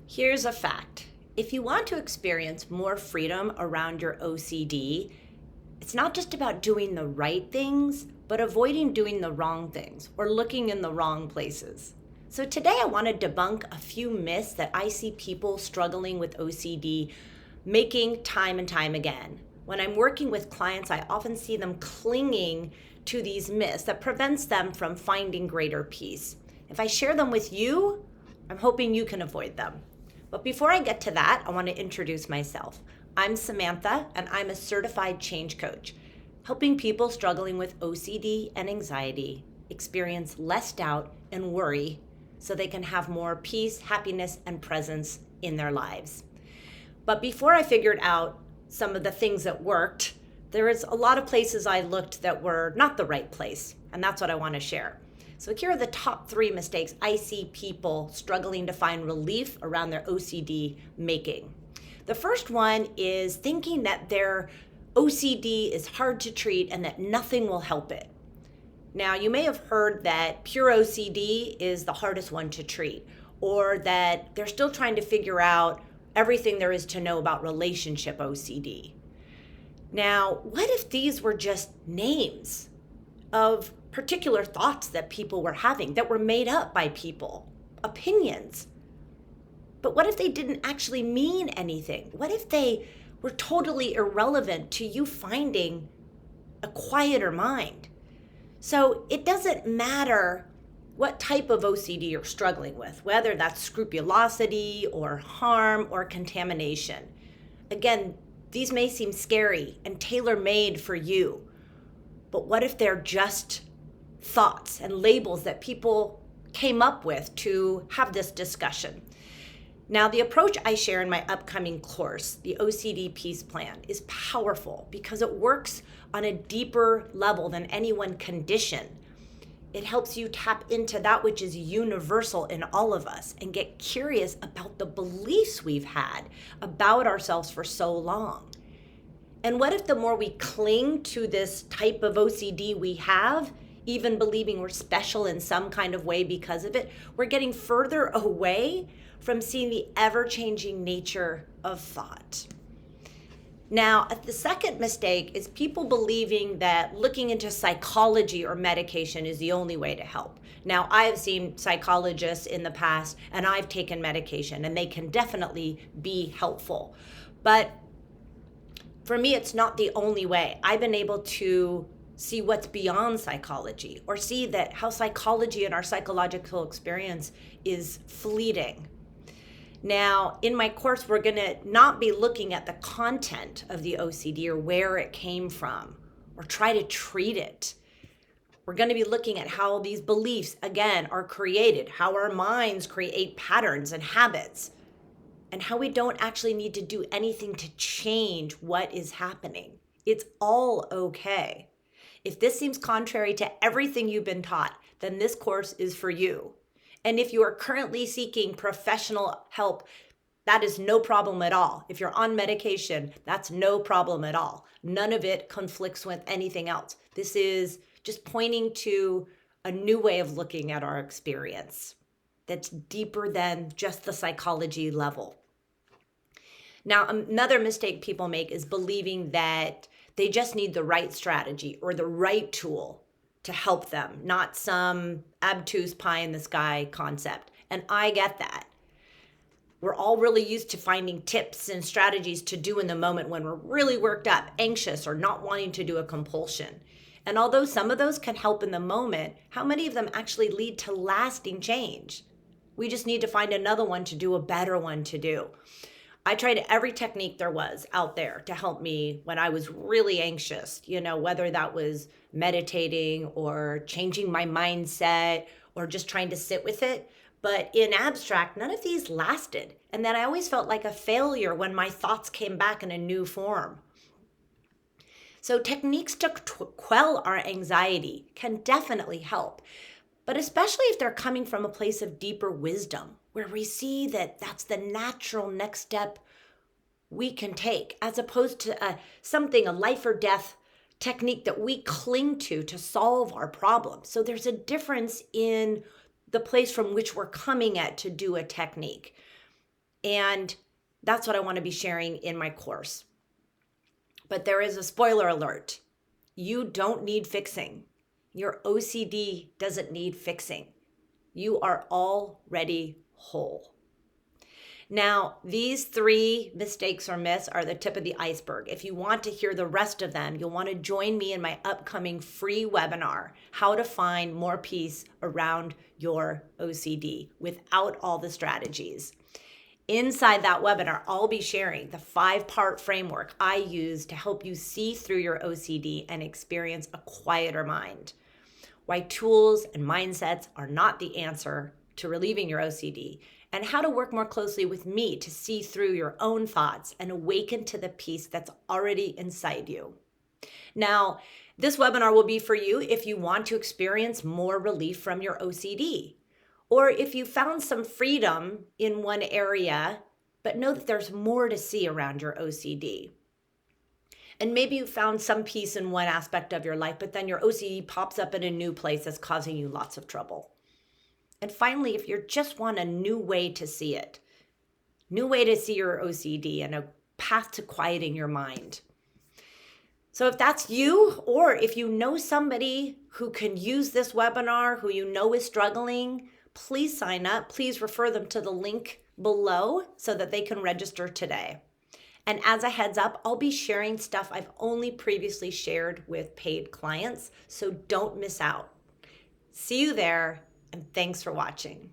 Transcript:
Here's a fact. If you want to experience more freedom around your OCD, it's not just about doing the right things, but avoiding doing the wrong things or looking in the wrong places. So today I want to debunk a few myths that I see people struggling with OCD making time and time again. When I'm working with clients, I often see them clinging to these myths that prevents them from finding greater peace. If I share them with you, I'm hoping you can avoid them. But before I get to that, I want to introduce myself. I'm Samantha, and I'm a certified change coach, helping people struggling with OCD and anxiety experience less doubt and worry so they can have more peace, happiness, and presence in their lives. But before I figured out some of the things that worked, there was a lot of places I looked that were not the right place, and that's what I want to share. So here are the top 3 mistakes I see people struggling to find relief around their OCD making. The first one is thinking that their OCD is hard to treat and that nothing will help it. Now, you may have heard that pure OCD is the hardest one to treat, or that they're still trying to figure out everything there is to know about relationship OCD. Now, what if these were just names of particular thoughts that people were having that were made up by people, opinions? But what if they didn't actually mean anything? What if they were totally irrelevant to you finding a quieter mind? So it doesn't matter what type of OCD you're struggling with, whether that's scrupulosity or harm or contamination. Again, these may seem scary and tailor-made for you, but what if they're just thoughts and labels that people came up with to have this discussion? Now, the approach I share in my upcoming course, the OCD Peace Plan, is powerful because it works on a deeper level than any one condition. It helps you tap into that which is universal in all of us and get curious about the beliefs we've had about ourselves for so long. And what if the more we cling to this type of OCD we have, even believing we're special in some kind of way because of it, we're getting further away from seeing the ever-changing nature of thought. Now, the second mistake is people believing that looking into psychology or medication is the only way to help. Now, I have seen psychologists in the past, and I've taken medication, and they can definitely be helpful. But for me, it's not the only way. I've been able to see what's beyond psychology, or see that how psychology and our psychological experience is fleeting. Now, in my course, we're going to not be looking at the content of the OCD or where it came from or try to treat it. We're going to be looking at how these beliefs, again, are created, how our minds create patterns and habits, and how we don't actually need to do anything to change what is happening. It's all okay. If this seems contrary to everything you've been taught, then this course is for you. And if you are currently seeking professional help, that is no problem at all. If you're on medication, that's no problem at all. None of it conflicts with anything else. This is just pointing to a new way of looking at our experience that's deeper than just the psychology level. Now, another mistake people make is believing that they just need the right strategy or the right tool to help them, not some obtuse pie in the sky concept. And I get that. We're all really used to finding tips and strategies to do in the moment when we're really worked up, anxious, or not wanting to do a compulsion. And although some of those can help in the moment, how many of them actually lead to lasting change? We just need to find another one to do, a better one to do. I tried every technique there was out there to help me when I was really anxious, whether that was meditating or changing my mindset or just trying to sit with it. But in abstract, none of these lasted. And then I always felt like a failure when my thoughts came back in a new form. So techniques to quell our anxiety can definitely help, but especially if they're coming from a place of deeper wisdom, where we see that that's the natural next step we can take, as opposed to a life or death technique that we cling to solve our problem. So there's a difference in the place from which we're coming at to do a technique. And that's what I want to be sharing in my course. But there is a spoiler alert. You don't need fixing. Your OCD doesn't need fixing. You are already whole. Now, these 3 mistakes or myths are the tip of the iceberg. If you want to hear the rest of them, you'll want to join me in my upcoming free webinar, How to Find More Peace Around Your OCD Without All the Strategies. Inside that webinar, I'll be sharing the 5-part framework I use to help you see through your OCD and experience a quieter mind. Why tools and mindsets are not the answer to relieving your OCD, and how to work more closely with me to see through your own thoughts and awaken to the peace that's already inside you. Now, this webinar will be for you if you want to experience more relief from your OCD, or if you found some freedom in one area, but know that there's more to see around your OCD. And maybe you found some peace in one aspect of your life, but then your OCD pops up in a new place that's causing you lots of trouble. And finally, if you just want a new way to see it, new way to see your OCD and a path to quieting your mind. So if that's you, or if you know somebody who can use this webinar, who you know is struggling, please sign up. Please refer them to the link below so that they can register today. And as a heads up, I'll be sharing stuff I've only previously shared with paid clients, so don't miss out. See you there, and thanks for watching.